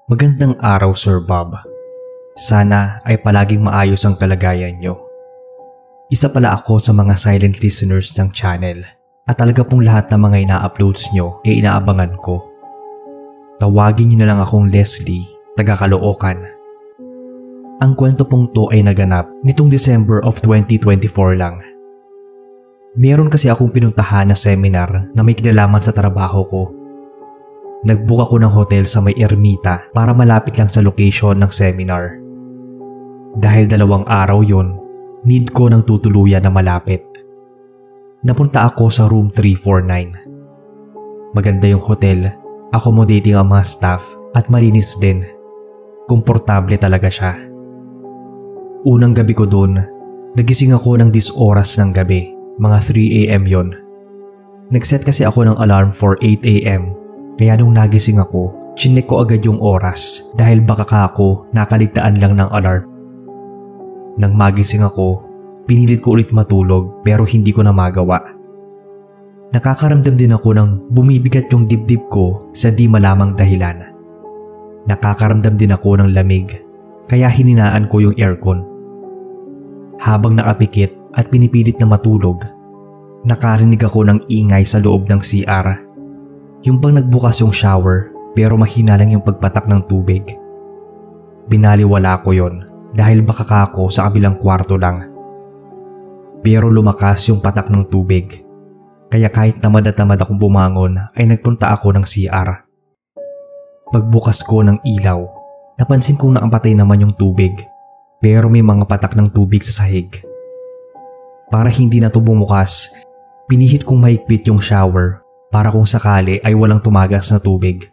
Magandang araw, Sir Bob. Sana ay palaging maayos ang kalagayan nyo. Isa pala ako sa mga silent listeners ng channel at talaga pong lahat ng mga ina-uploads nyo ay inaabangan ko. Tawagin nyo na lang akong Leslie, taga Caloocan. Ang kwento pong to ay naganap nitong December of 2024 lang. Meron kasi akong pinuntahan na seminar na may kinalaman sa trabaho ko. Nag-book ako ng hotel sa may Ermita para malapit lang sa location ng seminar. Dahil 2 araw yon, need ko ng tutuluyan na malapit. Napunta ako sa room 349. Maganda yung hotel, accommodating ang mga staff at malinis din. Komportable talaga siya. Unang gabi ko doon, nagising ako ng 10 oras ng gabi, mga 3 AM yon. Nag-set kasi ako ng alarm for 8 AM. Kaya nung nagising ako, chinek ko agad yung oras dahil baka ako nakaligtaan lang ng alarm. Nang magising ako, pinilit ko ulit matulog pero hindi ko na magawa. Nakakaramdam din ako ng bumibigat yung dibdib ko sa di malamang dahilan. Nakakaramdam din ako ng lamig kaya hininaan ko yung aircon. Habang nakapikit at pinipilit na matulog, nakarinig ako ng ingay sa loob ng CR. Yung bang nagbukas yung shower pero mahina lang yung pagpatak ng tubig. Binaliwala ko yon dahil baka ako sa kabilang kwarto lang. Pero lumakas yung patak ng tubig. Kaya kahit tamad at tamad akong bumangon ay nagpunta ako ng CR. Pagbukas ko ng ilaw, napansin kong nakapatay naman yung tubig pero may mga patak ng tubig sa sahig. Para hindi na ito bumukas, pinihit kong mahigpit yung shower para kung sakali ay walang tumagas na tubig.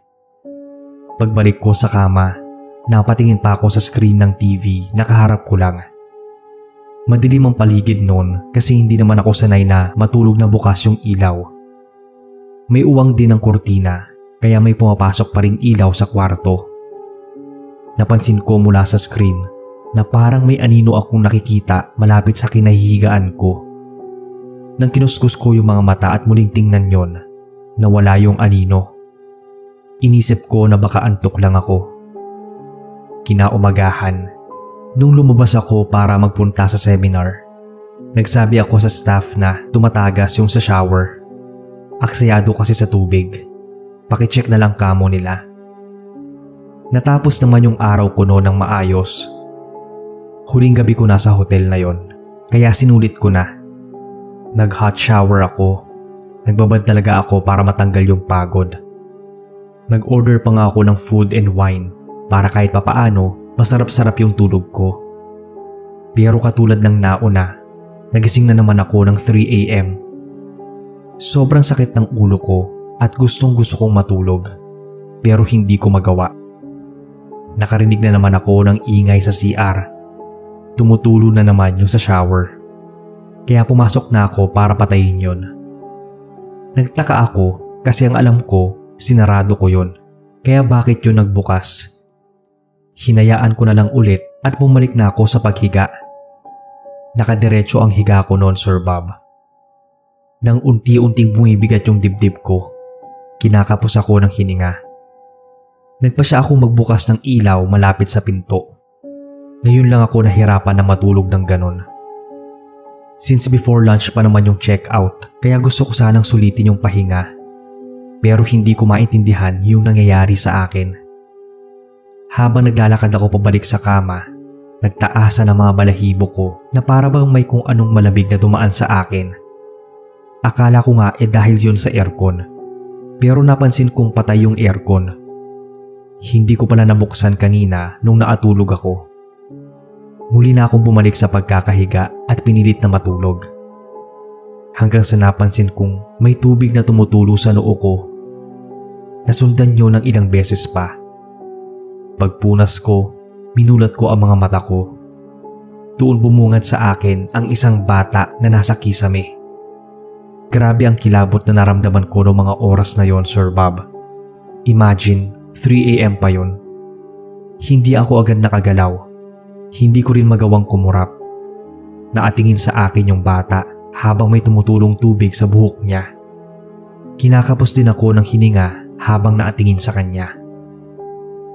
Pagbalik ko sa kama, napatingin pa ako sa screen ng TV na kaharap ko lang. Madilim ang paligid noon kasi hindi naman ako sanay na matulog na bukas yung ilaw. May uwang din ang kurtina kaya may pumapasok pa ring ilaw sa kwarto. Napansin ko mula sa screen na parang may anino akong nakikita malapit sa kinahihigaan ko. Nang kinuskus ko yung mga mata at muling tingnan yon, nawala yung anino. Inisip ko na baka antok lang ako. Kinaumagahan, nung lumabas ako para magpunta sa seminar, nagsabi ako sa staff na tumatagas yung sa shower. Aksayado kasi sa tubig. Pakicheck na lang kamo nila. Natapos naman yung araw ko noon ng maayos. Huling gabi ko na sa hotel na yon, kaya sinulit ko na. Nag-hot shower ako. Nagbabad talaga ako para matanggal yung pagod. Nag-order pa nga ako ng food and wine para kahit papaano masarap-sarap yung tulog ko. Pero katulad ng nauna, nagising na naman ako ng 3 AM. Sobrang sakit ng ulo ko at gustong-gusto kong matulog pero hindi ko magawa. Nakarinig na naman ako ng ingay sa CR. Tumutulo na naman yung sa shower. Kaya pumasok na ako para patayin yon. Nagtaka ako kasi ang alam ko, sinarado ko yon. Kaya bakit yun nagbukas? Hinayaan ko na lang ulit at bumalik na ako sa paghiga. Nakadiretso ang higa ko noon, Sir Bob. Nang unti-unting bumibigat yung dibdib ko, kinakapos ako ng hininga. Nagpasya ako magbukas ng ilaw malapit sa pinto. Ngayon lang ako nahirapan na matulog ng ganon. Since before lunch pa naman yung check-out, kaya gusto ko sanang sulitin yung pahinga. Pero hindi ko maintindihan yung nangyayari sa akin. Habang naglalakad ako pabalik sa kama, nagtaasan ang mga balahibo ko na para bang may kung anong malamig na dumaan sa akin. Akala ko nga dahil yun sa aircon. Pero napansin kong patay yung aircon. Hindi ko pala nabuksan kanina nung naatulog ako. Muli na akong bumalik sa pagkakahiga at pinilit na matulog. Hanggang sa napansin kong may tubig na tumutulo sa noo ko. Nasundan niyo ng ilang beses pa. Pagpunas ko, minulat ko ang mga mata ko. Doon bumungad sa akin ang isang bata na nasa kisame. Grabe ang kilabot na naramdaman ko noong mga oras na yon, Sir Bob. Imagine, 3 AM pa yon. Hindi ako agad nakagalaw. Hindi ko rin magawang kumurap. Nakatingin sa akin yung bata habang may tumutulong tubig sa buhok niya. Kinakapos din ako ng hininga habang nakatingin sa kanya.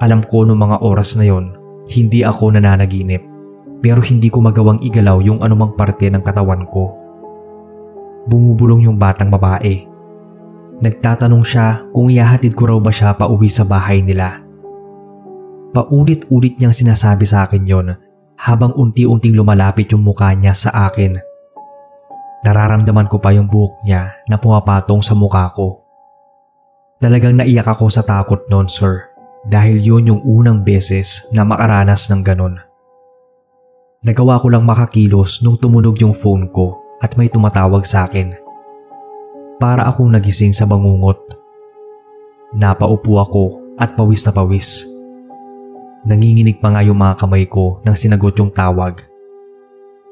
Alam ko noong mga oras na yon, hindi ako nananaginip, pero hindi ko magawang igalaw yung anumang parte ng katawan ko. Bumubulong yung batang babae. Nagtatanong siya kung ihahatid ko raw ba siya pauwi sa bahay nila. Paulit-ulit niyang sinasabi sa akin yon habang unti-unting lumalapit yung mukha niya sa akin. Nararamdaman ko pa yung buhok niya na pumapatong sa mukha ko. Talagang naiyak ako sa takot noon, sir, dahil yun yung unang beses na makaranas ng ganon. Nagawa ko lang makakilos nung tumunog yung phone ko at may tumatawag sa akin. Para akong nagising sa bangungot. Napaupo ako at pawis na pawis. Nanginginig pa nga yung mga kamay ko nang sinagot yung tawag.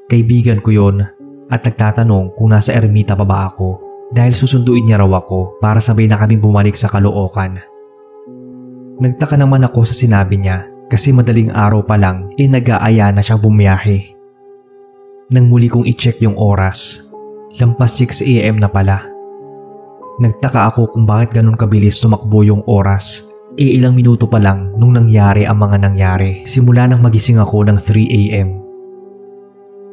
Kaibigan ko yon at nagtatanong kung nasa ermita pa ba ako dahil susunduin niya raw ako para sabay na kaming bumalik sa Caloocan. Nagtaka naman ako sa sinabi niya kasi madaling araw pa lang nag-aaya na siyang bumiyahe. Nang muli kong i-check yung oras, lampas 6 AM na pala. Nagtaka ako kung bakit ganun kabilis tumakbo yung oras. Ilang minuto pa lang nung nangyari ang mga nangyari simula nang magising ako ng 3 AM.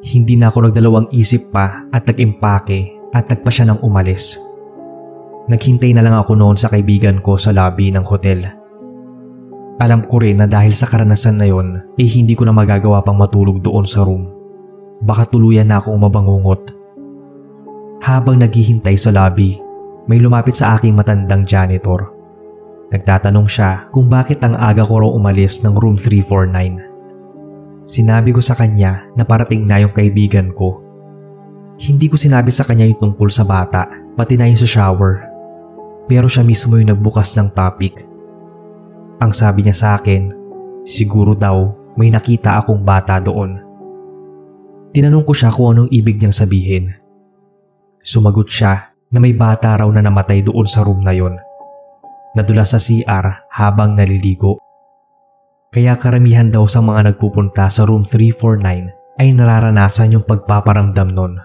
Hindi na ako nagdalawang isip pa at nag-impake at nagpa siya ng umalis. Naghintay na lang ako noon sa kaibigan ko sa lobby ng hotel. Alam ko rin na dahil sa karanasan na yon hindi ko na magagawa pang matulog doon sa room. Baka tuluyan na akong mabangungot. Habang naghihintay sa lobby, may lumapit sa aking matandang janitor. Nagtatanong siya kung bakit ang aga ko raw umalis ng room 349. Sinabi ko sa kanya na parating na yung kaibigan ko. Hindi ko sinabi sa kanya yung tungkol sa bata, pati na yung sa shower. Pero siya mismo yung nagbukas ng topic. Ang sabi niya sa akin, siguro daw may nakita akong bata doon. Tinanong ko siya kung anong ibig niyang sabihin. Sumagot siya na may bata raw na namatay doon sa room na yon. Nadula sa CR habang naliligo. Kaya karamihan daw sa mga nagpupunta sa room 349 ay nararanasan yung pagpaparamdam nun.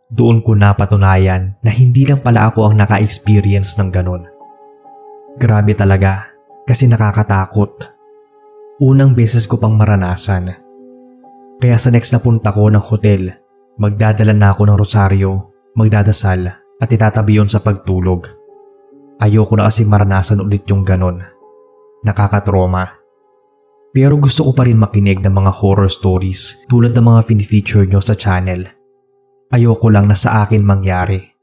Doon ko napatunayan na hindi lang pala ako ang naka-experience ng ganon. Grabe talaga kasi nakakatakot. Unang beses ko pang maranasan. Kaya sa next na punta ko ng hotel, magdadala na ako ng rosaryo, magdadasal at itatabi yon sa pagtulog. Ayoko na kasi maranasan ulit yung ganon. Nakakatroma. Pero gusto ko pa rin makinig ng mga horror stories tulad ng mga fin-feature nyo sa channel. Ayoko lang na sa akin mangyari.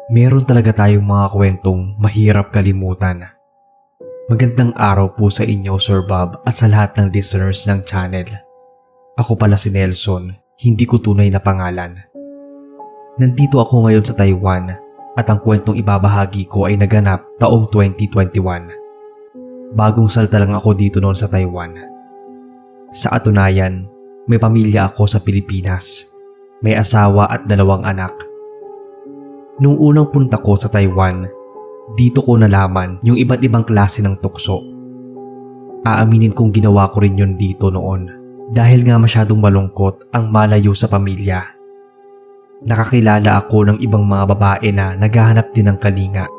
Meron talaga tayong mga kwentong mahirap kalimutan. Magandang araw po sa inyo, Sir Bob, at sa lahat ng listeners ng channel. Ako pala si Nelson, hindi ko tunay na pangalan. Nandito ako ngayon sa Taiwan at ang kwentong ibabahagi ko ay naganap taong 2021. Bagong salta lang ako dito noon sa Taiwan. Sa katunayan, may pamilya ako sa Pilipinas. May asawa at 2 anak. Nung unang punta ko sa Taiwan, dito ko nalaman yung iba't ibang klase ng tukso. Aaminin kong ginawa ko rin yun dito noon dahil nga masyadong malungkot ang malayo sa pamilya. Nakakilala ako ng ibang mga babae na naghahanap din ng kalinga.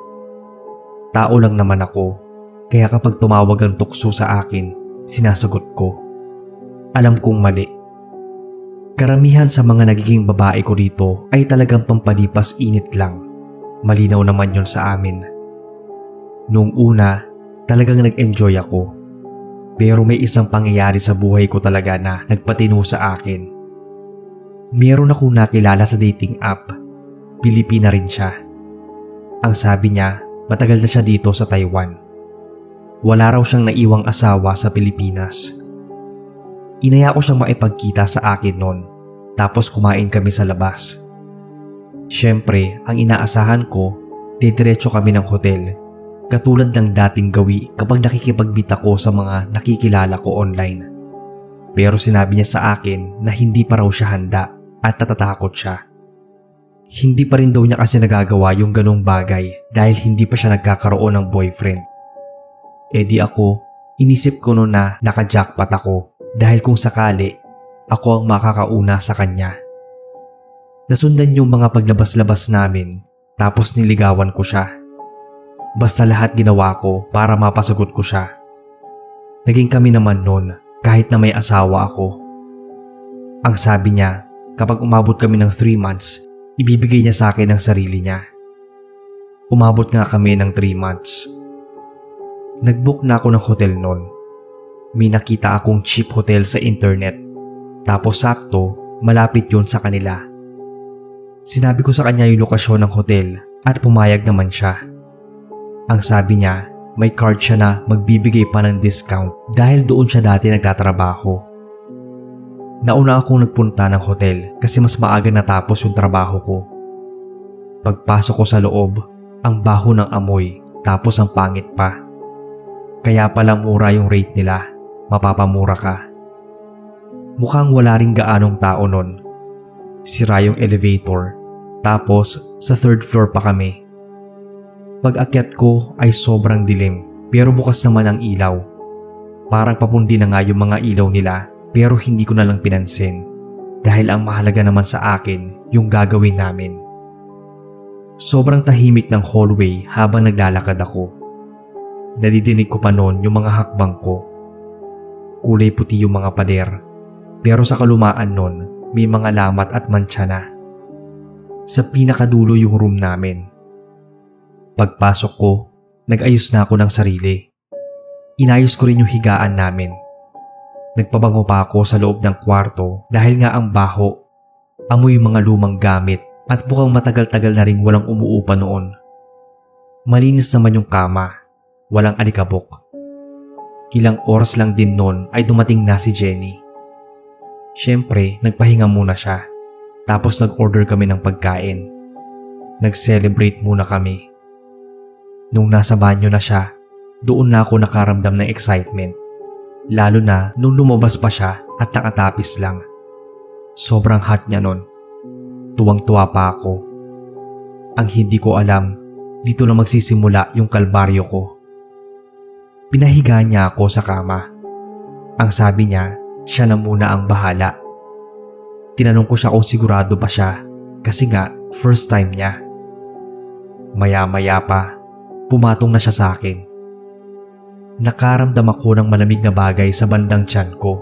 Tao lang naman ako, kaya kapag tumawag ang tukso sa akin, sinasagot ko. Alam kong mali. Karamihan sa mga nagiging babae ko rito ay talagang pampalipas init lang. Malinaw naman yon sa amin. Noong una, talagang nag-enjoy ako. Pero may isang pangyayari sa buhay ko talaga na nagpatino sa akin. Meron akong nakilala sa dating app. Pilipina rin siya. Ang sabi niya, matagal na siya dito sa Taiwan. Wala raw siyang naiwang asawa sa Pilipinas. Inaya ko siyang makipagkita sa akin noon, tapos kumain kami sa labas. Siyempre, ang inaasahan ko, didiretso kami ng hotel, katulad ng dating gawi kapag nakikipagbit ako sa mga nakikilala ko online. Pero sinabi niya sa akin na hindi pa raw siya handa at natatakot siya. Hindi pa rin daw niya kasi nagagawa yung ganong bagay dahil hindi pa siya nagkakaroon ng boyfriend. E di ako, inisip ko noon na naka-jackpot ako dahil kung sakali, ako ang makakauna sa kanya. Nasundan yung mga paglabas-labas namin tapos niligawan ko siya. Basta lahat ginawa ko para mapasagot ko siya. Naging kami naman noon kahit na may asawa ako. Ang sabi niya, kapag umabot kami ng 3 months, ibibigay niya sa akin ang sarili niya. Umabot nga kami ng 3 months. Nag-book na ako ng hotel noon. May nakita akong cheap hotel sa internet. Tapos sakto, malapit yun sa kanila. Sinabi ko sa kanya yung lokasyon ng hotel at pumayag naman siya. Ang sabi niya, may card siya na magbibigay pa ng discount dahil doon siya dati nagtatrabaho. Nauna akong nagpunta ng hotel kasi mas maaga natapos yung trabaho ko. Pagpasok ko sa loob, ang baho ng amoy tapos ang pangit pa. Kaya pala mura yung rate nila, mapapamura ka. Mukhang wala ring gaanong tao nun. Sira yung elevator, tapos sa 3rd floor pa kami. Pag-akyat ko ay sobrang dilim pero bukas naman ang ilaw. Parang papundi na nga yung mga ilaw nila pero hindi ko na lang pinansin dahil ang mahalaga naman sa akin yung gagawin namin. Sobrang tahimik ng hallway habang naglalakad ako. Nadidinig ko pa noon yung mga hakbang ko. Kulay puti yung mga pader, pero sa kalumaan noon may mga lamat at mantsa na. Sa pinakadulo yung room namin. Pagpasok ko, nag-ayos na ako ng sarili. Inayos ko rin yung higaan namin. Nagpabango pa ako sa loob ng kwarto dahil nga ang baho, amoy mga lumang gamit at mukhang matagal-tagal na rin walang umuupa noon. Malinis naman yung kama. Walang alikabok. Ilang oras lang din noon ay dumating na si Jenny. Siyempre, nagpahinga muna siya. Tapos nag-order kami ng pagkain. Nag-celebrate muna kami. Nung nasa banyo na siya, doon na ako nakaramdam ng excitement. Lalo na nung lumabas pa siya at nakatapis lang. Sobrang hot niya noon. Tuwang-tuwa pa ako. Ang hindi ko alam, dito na magsisimula yung kalbaryo ko. Pinahiga niya ako sa kama. Ang sabi niya, siya na muna ang bahala. Tinanong ko siya kung sigurado ba siya kasi nga first time niya. Maya-maya pa, pumatong na siya sa akin. Nakaramdam ako ng malamig na bagay sa bandang tiyan ko.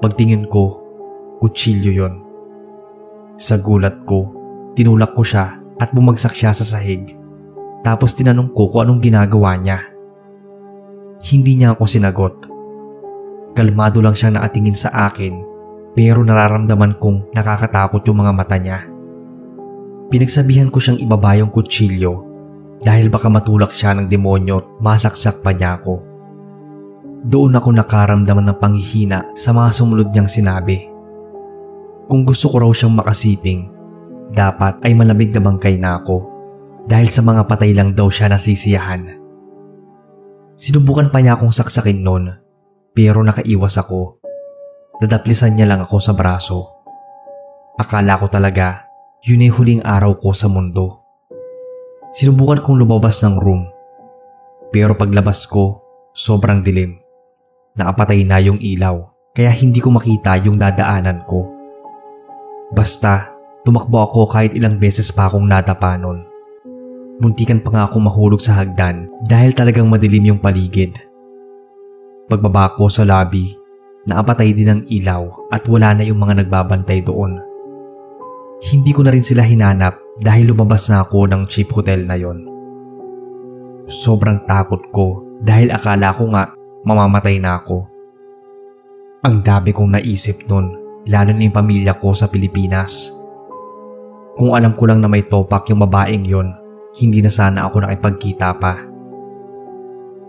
Pagtingin ko, kutsilyo yon. Sa gulat ko, tinulak ko siya at bumagsak siya sa sahig. Tapos tinanong ko kung anong ginagawa niya. Hindi niya ako sinagot. Kalmado lang siyang nakatingin sa akin pero nararamdaman kong nakakatakot yung mga mata niya. Pinagsabihan ko siyang ibaba yung kutsilyo dahil baka matulak siya ng demonyo at masaksak pa niya ako. Doon ako nakaramdaman ng panghihina sa mga sumunod niyang sinabi. Kung gusto ko raw siyang makasiping, dapat ay malamig na bangkay na ako dahil sa mga patay lang daw siya nasisiyahan. Sinubukan pa niya akong saksakin noon pero nakaiwas ako. Nadaplisan niya lang ako sa braso. Akala ko talaga yun ay huling araw ko sa mundo. Sinubukan kong lumabas ng room pero paglabas ko sobrang dilim. Nakapatay na yung ilaw kaya hindi ko makita yung dadaanan ko. Basta tumakbo ako kahit ilang beses pa akong nadapa nun. Muntikan pa nga akong mahulog sa hagdan dahil talagang madilim yung paligid. Pagbaba ko sa lobby, nakapatay din ang ilaw at wala na yung mga nagbabantay doon. Hindi ko na rin sila hinanap dahil lumabas na ako ng cheap hotel na yon. Sobrang takot ko dahil akala ko nga mamamatay na ako. Ang dami kong naisip nun, lalo na yung pamilya ko sa Pilipinas. Kung alam ko lang na may topak yung babaeng yon, hindi na sana ako nakipagkita pa.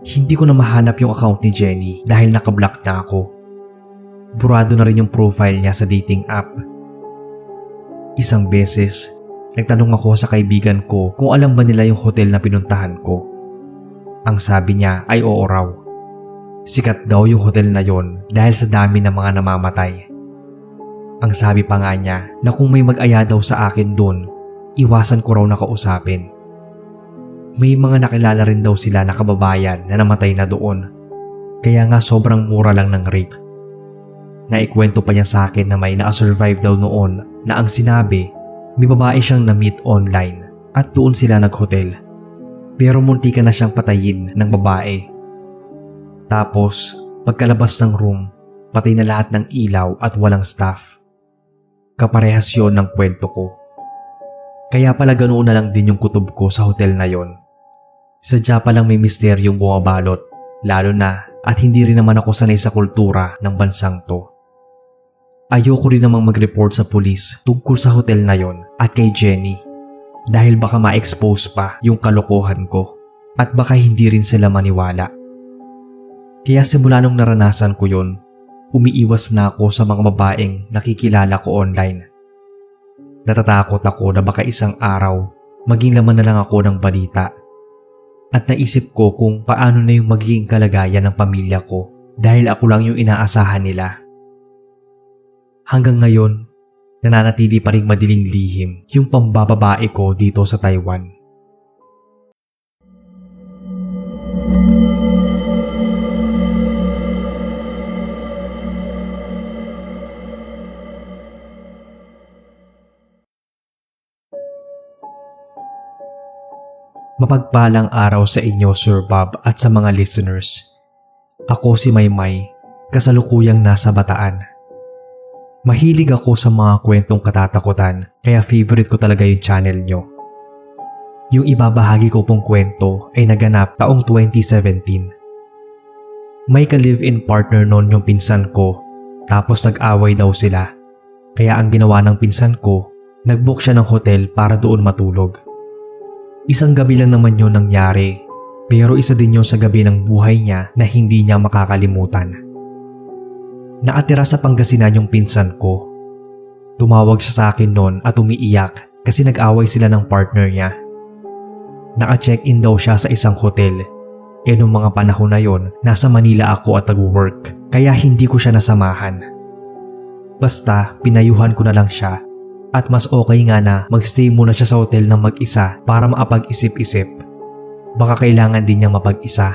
Hindi ko na mahanap yung account ni Jenny dahil nakablock na ako. Burado na rin yung profile niya sa dating app. Isang beses, nagtanong ako sa kaibigan ko kung alam ba nila yung hotel na pinuntahan ko. Ang sabi niya ay oo raw. Sikat daw yung hotel na yon dahil sa dami ng mga namamatay. Ang sabi pa nga niya na kung may mag-aya daw sa akin doon, iwasan ko raw na kausapin. May mga nakilala rin daw sila na kababayan na namatay na doon. Kaya nga sobrang mura lang ng rape. Naikwento pa niya sa akin na may na-survive daw noon na ang sinabi, may babae siyang na-meet online at doon sila nag-hotel. Pero muntika na siyang patayin ng babae. Tapos, pagkalabas ng room, patay na lahat ng ilaw at walang staff. Kaparehas yun ng kwento ko. Kaya pala ganoon na lang din yung kutob ko sa hotel na yon. Sadya palang may misteryong bumabalot, lalo na at hindi rin naman ako sanay sa kultura ng bansang to. Ayoko rin namang mag-report sa pulis tungkol sa hotel na yon at kay Jenny dahil baka ma-expose pa yung kalokohan ko at baka hindi rin sila maniwala. Kaya simula nung naranasan ko yon, umiiwas na ako sa mga babaeng nakikilala ko online. Natatakot ako na baka isang araw maging laman na lang ako ng balita. At naisip ko kung paano na yung magiging kalagayan ng pamilya ko dahil ako lang yung inaasahan nila. Hanggang ngayon, nananatili pa ring madiling lihim yung pambababae ko dito sa Taiwan. Mapagpalang araw sa inyo, Sir Bob, at sa mga listeners. Ako si Maymay, kasalukuyang nasa Bataan. Mahilig ako sa mga kwentong katatakutan, kaya favorite ko talaga yung channel nyo. Yung ibabahagi ko pong kwento ay naganap taong 2017. May ka-live-in partner noon yung pinsan ko, tapos nag-away daw sila. Kaya ang ginawa ng pinsan ko, nag-book siya ng hotel para doon matulog. Isang gabi lang naman yun nangyari, pero isa din yun sa gabi ng buhay niya na hindi niya makakalimutan. Nakatira sa Pangasinan yung pinsan ko. Tumawag siya sa akin noon at umiiyak kasi nag-away sila ng partner niya. Naka-check-in daw siya sa isang hotel. Nung mga panahon na yon, nasa Manila ako at nag-work, kaya hindi ko siya nasamahan. Basta, pinayuhan ko na lang siya. At mas okay nga na magstay muna siya sa hotel ng mag-isa para maapag-isip-isip. Baka kailangan din niyang mapag-isa.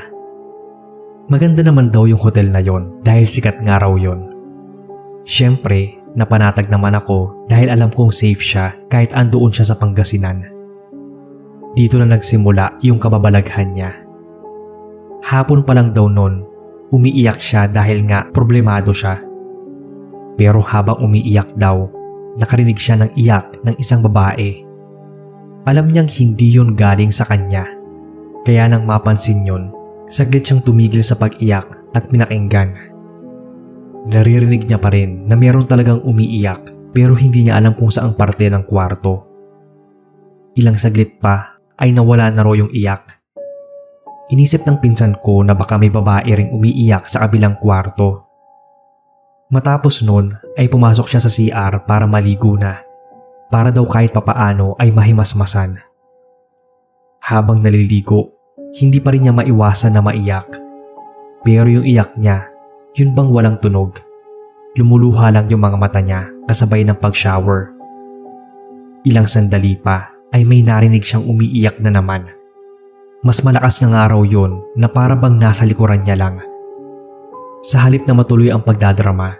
Maganda naman daw yung hotel na yon dahil sikat nga raw yon. Siyempre, napanatag naman ako dahil alam kong safe siya kahit andoon siya sa Pangasinan. Dito na nagsimula yung kababalaghan niya. Hapon pa lang daw nun, umiiyak siya dahil nga problemado siya. Pero habang umiiyak daw, nakarinig siya ng iyak ng isang babae. Alam niyang hindi yun galing sa kanya. Kaya nang mapansin yun, saglit siyang tumigil sa pag-iyak at pinakinggan. Naririnig niya pa rin na meron talagang umiiyak pero hindi niya alam kung saang parte ng kwarto. Ilang saglit pa ay nawala na raw yung iyak. Inisip ng pinsan ko na baka may babae ring umiiyak sa kabilang kwarto. Matapos nun ay pumasok siya sa CR para maligo na, para daw kahit papaano ay mahimasmasan. Habang naliligo, hindi pa rin niya maiwasan na maiyak. Pero yung iyak niya, yun bang walang tunog. Lumuluha lang yung mga mata niya kasabay ng pag-shower. Ilang sandali pa ay may narinig siyang umiiyak na naman. Mas malakas ng araw yun na para bang nasa likuran niya lang. Sa halip na matuloy ang pagdadrama,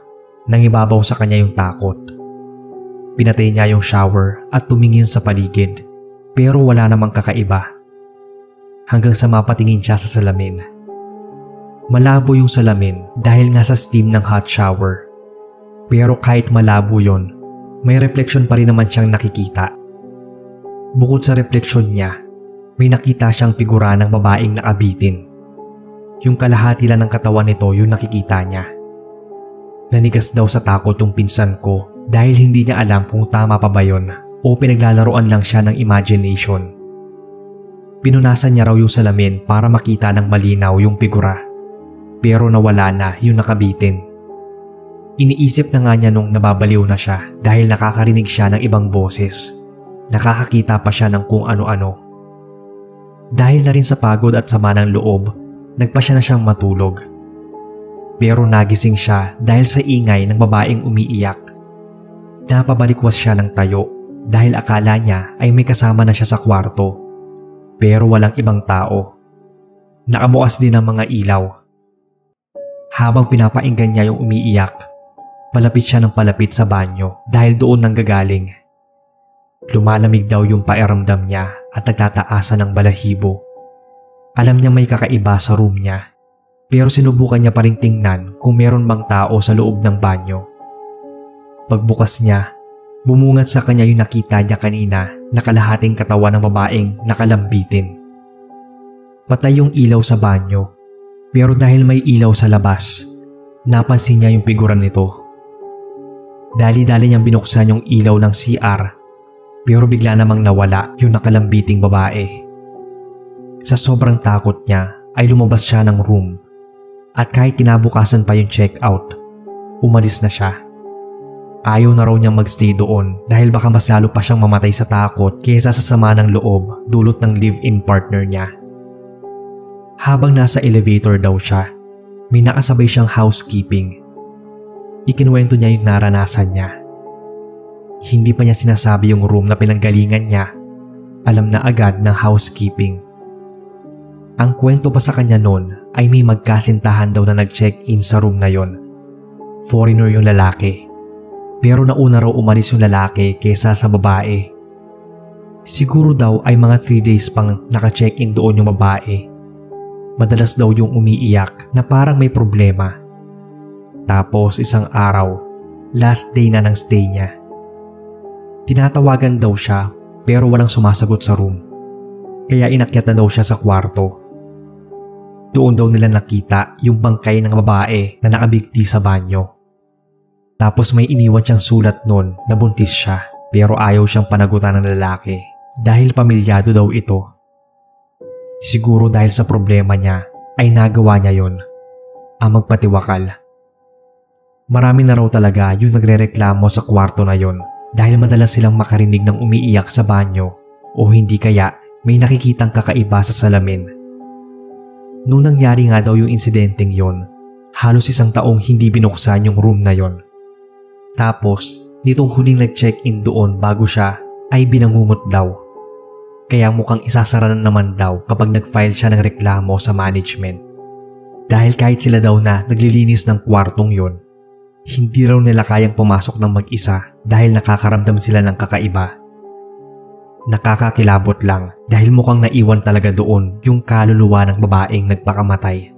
nangibabaw sa kanya yung takot. Pinatay niya yung shower at tumingin sa paligid, pero wala namang kakaiba. Hanggang sa mapatingin siya sa salamin. Malabo yung salamin dahil nga sa steam ng hot shower. Pero kahit malabo yon, may refleksyon pa rin naman siyang nakikita. Bukod sa refleksyon niya, may nakita siyang figura ng babaeng nakabitin. Yung kalahati lang ng katawan nito yung nakikita niya. Nanigas daw sa takot yung pinsan ko dahil hindi niya alam kung tama pa ba yun o pinaglalaroan lang siya ng imagination. Pinunasan niya raw yung salamin para makita ng malinaw yung figura. Pero nawala na yung nakabitin. Iniisip na nga niya nung nababaliw na siya dahil nakakarinig siya ng ibang boses. Nakakakita pa siya ng kung ano-ano. Dahil na rin sa pagod at sama ng loob, nagpasya na siyang matulog. Pero nagising siya dahil sa ingay ng babaeng umiiyak. Napabalikwas siya ng tayo dahil akala niya ay may kasama na siya sa kwarto. pero walang ibang tao. Nakabukas din ang mga ilaw. Habang pinapainggan niya yung umiiyak, palapit siya ng palapit sa banyo dahil doon nanggagaling. Lumalamig daw yung pakiramdam niya at nagtataasan ng balahibo. Alam niya may kakaiba sa room niya, pero sinubukan niya pa ring tingnan kung meron bang tao sa loob ng banyo. Pagbukas niya, bumungat sa kanya yung nakita niya kanina na kalahating katawan ng babaeng nakalambitin. Patay yung ilaw sa banyo, pero dahil may ilaw sa labas, napansin niya yung figura nito. Dali-dali niyang binuksan yung ilaw ng CR, pero bigla namang nawala yung nakalambiting babae. Sa sobrang takot niya ay lumabas siya ng room at kahit kinabukasan pa yung check-out, umalis na siya. Ayaw na raw niyang magstay doon dahil baka mas lalo pa siyang mamatay sa takot kaysa sa sama ng loob dulot ng live-in partner niya. Habang nasa elevator daw siya, may nakasabay siyang housekeeping. Ikinuwento niya yung naranasan niya. Hindi pa niya sinasabi yung room na pinanggalingan niya. Alam na agad ng housekeeping. Ang kwento pa sa kanya noon ay may magkasintahan daw na nag-check-in sa room na yon. Foreigner yung lalaki. Pero nauna raw umalis yung lalaki kesa sa babae. Siguro daw ay mga 3 days pang naka-check-in doon yung babae. Madalas daw yung umiiyak na parang may problema. Tapos isang araw, last day na ng stay niya. Tinatawagan daw siya pero walang sumasagot sa room. Kaya inakyat na daw siya sa kwarto. Doon daw nila nakita yung bangkay ng babae na nakabigti sa banyo. Tapos may iniwan siyang sulat nun na buntis siya pero ayaw siyang panagutan ng lalaki dahil pamilyado daw ito. Siguro dahil sa problema niya ay nagawa niya yon, ang magpatiwakal. Marami na raw talaga yung nagrereklamo sa kwarto na yon dahil madalas silang makarinig ng umiiyak sa banyo o hindi kaya may nakikitang kakaiba sa salamin. Nung nangyari nga daw yung insidenteng yon, halos 1 taong hindi binuksan yung room na yon. Tapos, nitong huling nag-check-in doon bago siya ay binangungot daw. Kaya mukhang isasara na naman daw kapag nag-file siya ng reklamo sa management. Dahil kahit sila daw na naglilinis ng kwartong yon, hindi raw nila kayang pumasok ng mag-isa dahil nakakaramdam sila ng kakaiba. Nakakakilabot lang dahil mukhang naiwan talaga doon yung kaluluwa ng babaeng nagpakamatay.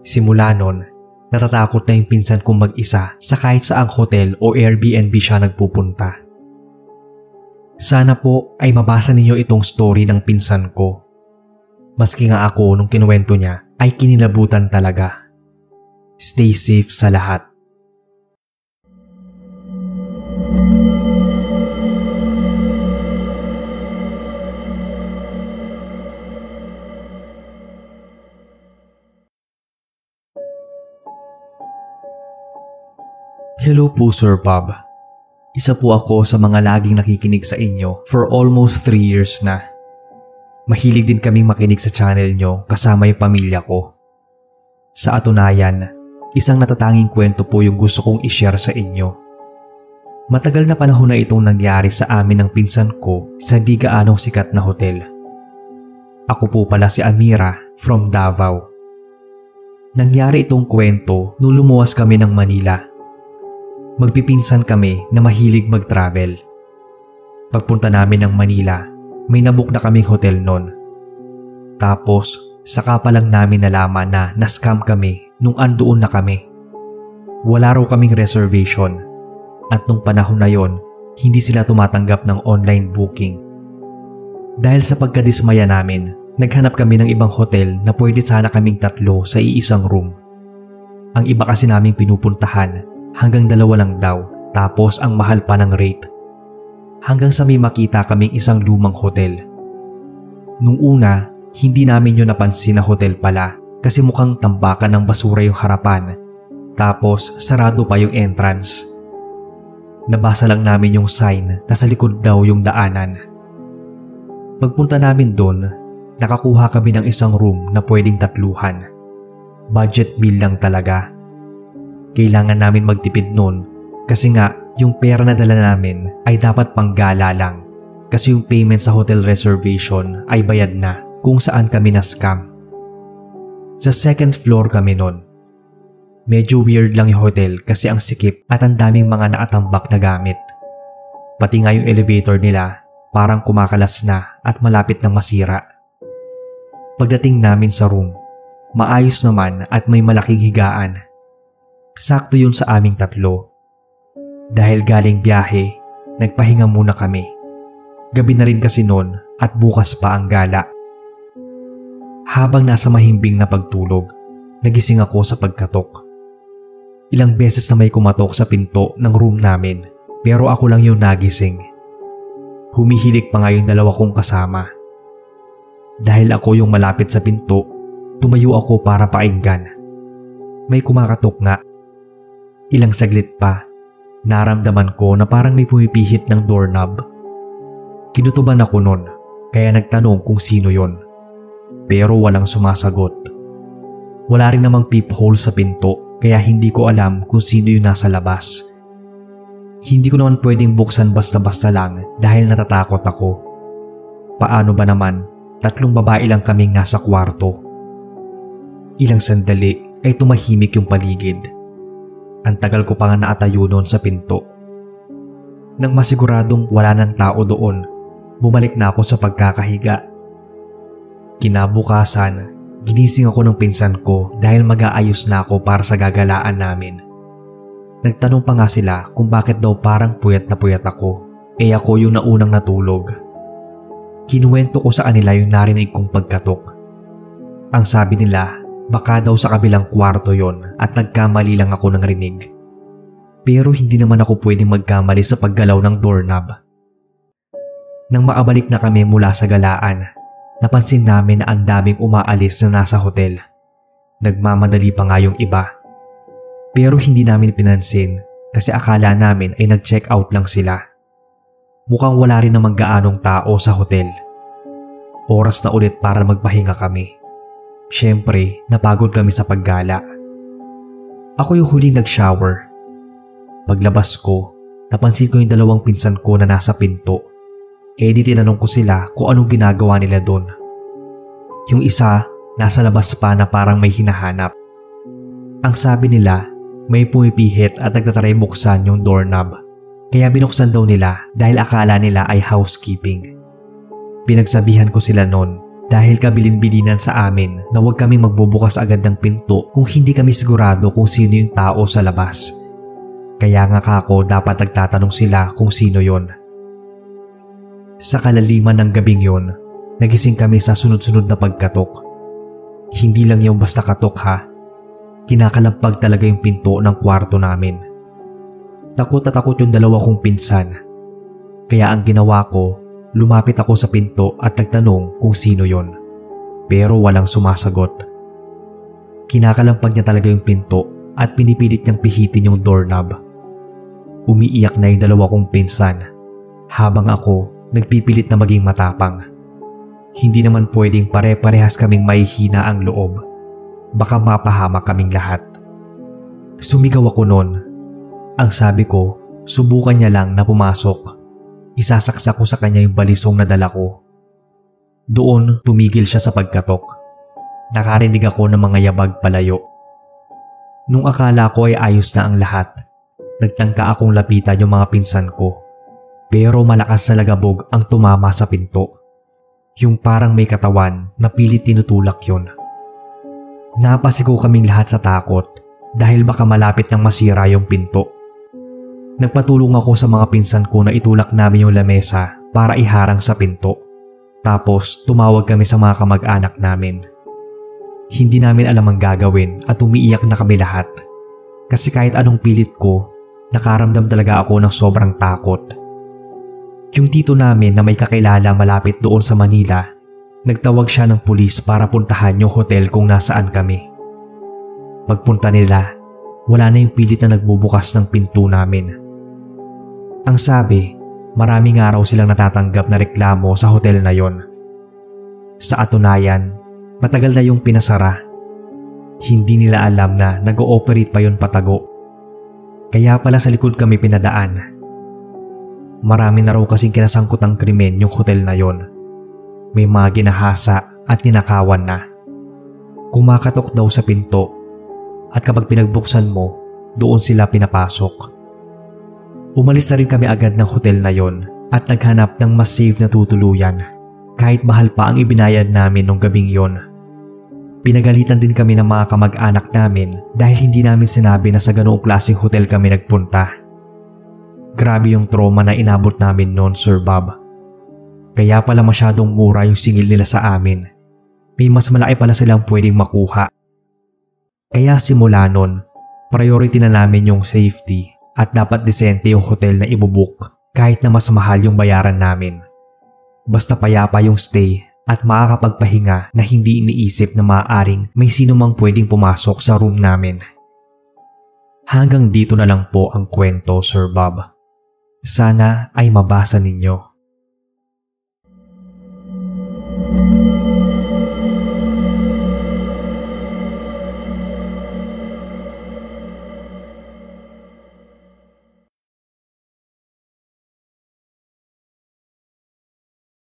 Simula nun, natatakot na yung pinsan kong mag-isa sa kahit saang hotel o Airbnb siya nagpupunta. Sana po ay mabasa ninyo itong story ng pinsan ko. Maski nga ako nung kinuwento niya ay kinilabutan talaga. Stay safe sa lahat. Hello po Sir Bob. Isa po ako sa mga laging nakikinig sa inyo for almost 3 years na. Mahilig din kaming makinig sa channel nyo kasama yung pamilya ko. Sa atunayan, isang natatanging kwento po yung gusto kong i-share sa inyo. Matagal na panahon na itong nangyari sa amin ng pinsan ko sa di gaanong sikat na hotel. Ako po pala si Amira from Davao. Nangyari itong kwento nung lumuwas kami ng Manila. Magpipinsan kami na mahilig mag-travel. Pagpunta namin ng Manila, may nabook na kaming hotel noon. Tapos, saka pa lang namin nalaman na na-scam kami nung andoon na kami. Wala raw kaming reservation at nung panahon na yon, hindi sila tumatanggap ng online booking. Dahil sa pagkadismaya namin, naghanap kami ng ibang hotel na pwede sana kaming 3 sa iisang room. Ang iba kasi naming pinupuntahan, hanggang 2 lang daw tapos ang mahal pa ng rate. Hanggang sa may makita kaming isang lumang hotel. Nung una, hindi namin yun napansin na hotel pala kasi mukhang tambakan ng basura yung harapan. Tapos sarado pa yung entrance. Nabasa lang namin yung sign na sa likod daw yung daanan. Pagpunta namin doon, nakakuha kami ng isang room na pwedeng 3. Budget meal lang talaga. Kailangan namin magtipid noon kasi nga yung pera na dala namin ay dapat panggala lang kasi yung payment sa hotel reservation ay bayad na kung saan kami na-scam. Sa second floor kami nun. Medyo weird lang yung hotel kasi ang sikip at ang daming mga nakatambak na gamit. Pati nga yung elevator nila parang kumakalas na at malapit nang masira. Pagdating namin sa room, maayos naman at may malaking higaan. Sakto yun sa aming tatlo. Dahil galing biyahe, nagpahinga muna kami. Gabi na rin kasi noon at bukas pa ang gala. Habang nasa mahimbing na pagtulog, nagising ako sa pagkatok. Ilang beses na may kumatok sa pinto ng room namin pero ako lang yung nagising. Humihilik pa nga yung dalawa kong kasama. Dahil ako yung malapit sa pinto, tumayo ako para pakinggan. May kumakatok nga. Ilang saglit pa, naramdaman ko na parang may pumipihit ng doorknob. Kinutuban ako nun kaya nagtanong kung sino yon. Pero walang sumasagot. Wala rin namang peephole sa pinto kaya hindi ko alam kung sino yung nasa labas. Hindi ko naman pwedeng buksan basta-basta lang dahil natatakot ako. Paano ba naman, 3 babae lang kaming nasa kwarto. Ilang sandali ay tumahimik yung paligid. Ang tagal ko pa nga naatayo noon sa pinto. Nang masiguradong wala ng tao doon, bumalik na ako sa pagkakahiga. Kinabukasan, ginising ako ng pinsan ko dahil mag-aayos na ako para sa gagalaan namin. Nagtanong pa nga sila kung bakit daw parang puyat na puyat ako, ako yung naunang natulog. Kinuwento ko sa kanila yung narinig kong pagkatok. Ang sabi nila, baka daw sa kabilang kwarto yon at nagkamali lang ako ng rinig. Pero hindi naman ako pwedeng magkamali sa paggalaw ng doorknob. Nang maabalik na kami mula sa galaan, napansin namin na ang daming umaalis na nasa hotel. Nagmamadali pa nga yung iba. Pero hindi namin pinansin kasi akala namin ay nag-check out lang sila. Mukhang wala rin namang gaanong tao sa hotel. Oras na ulit para magpahinga kami. Siyempre, napagod kami sa paggala. Ako yung huling nag-shower. Paglabas ko, napansin ko yung 2 pinsan ko na nasa pinto. Di tinanong ko sila kung anong ginagawa nila doon. Yung isa, nasa labas pa na parang may hinahanap. Ang sabi nila, may pumipihit at nagtatry buksan yung doorknob. Kaya binuksan daw nila dahil akala nila ay housekeeping. Pinagsabihan ko sila noon dahil kabilin-bilinan sa amin na huwag kaming magbubukas agad ng pinto kung hindi kami sigurado kung sino yung tao sa labas. Kaya nga kako dapat nagtatanong sila kung sino yon. Sa kalaliman ng gabing yon, nagising kami sa sunod-sunod na pagkatok. Hindi lang yung basta katok ha. Kinakalampag talaga yung pinto ng kwarto namin. Takot na takot yung 2 kong pinsan. Kaya ang ginawa ko, lumapit ako sa pinto at nagtanong kung sino yon. Pero walang sumasagot. Kinakalampag niya talaga yung pinto at pinipilit niyang pihitin yung doorknob. Umiiyak na yung 2 kong pinsan habang ako nagpipilit na maging matapang. Hindi naman pwedeng pare-parehas kaming mahihina ang loob. Baka mapahamak kaming lahat. Sumigaw ako noon. Ang sabi ko, subukan niya lang na pumasok. Isasaksak ko sa kanya yung balisong na dala ko. Doon tumigil siya sa pagkatok. Nakarinig ako ng mga yabag palayo. Nung akala ko ay ayos na ang lahat, nagtangka akong lapitan yung mga pinsan ko. Pero malakas na lagabog ang tumama sa pinto. Yung parang may katawan na pilit tinutulak yun. Napasigaw kaming lahat sa takot dahil baka malapit nang masira yung pinto. Nagpatulong ako sa mga pinsan ko na itulak namin yung lamesa para iharang sa pinto. Tapos tumawag kami sa mga kamag-anak namin. Hindi namin alam ang gagawin at umiiyak na kami lahat. Kasi kahit anong pilit ko, nakaramdam talaga ako ng sobrang takot. Yung tito namin na may kakilala malapit doon sa Manila, nagtawag siya ng pulis para puntahan yung hotel kung nasaan kami. Pagpunta nila, wala na yung pilit na nagbubukas ng pinto namin. Ang sabi, maraming araw silang natatanggap na reklamo sa hotel na yon. Sa atunayan, matagal na yung pinasara. Hindi nila alam na nag-ooperate pa yon patago. Kaya pala sa likod kami pinadaan. Marami na raw kasing kinasangkot ang krimen yung hotel na yon. May mga ginahasa at ninakawan na. Kumakatok daw sa pinto at kapag pinagbuksan mo, doon sila pinapasok. Umalis na rin kami agad ng hotel na yon at naghanap ng mas safe na tutuluyan kahit mahal pa ang ibinayad namin nung gabing yon. Pinagalitan din kami ng mga kamag-anak namin dahil hindi namin sinabi na sa ganoong klaseng hotel kami nagpunta. Grabe yung trauma na inabot namin noon, Sir Bob. Kaya pala masyadong mura yung singil nila sa amin. May mas malaki pala silang pwedeng makuha. Kaya simula noon, priority na namin yung safety at dapat disente yung hotel na ibubuk kahit na mas mahal yung bayaran namin. Basta payapa yung stay at makakapagpahinga na hindi iniisip na maaaring may sino mang pwedeng pumasok sa room namin. Hanggang dito na lang po ang kwento, Sir Bob. Sana ay mabasa ninyo.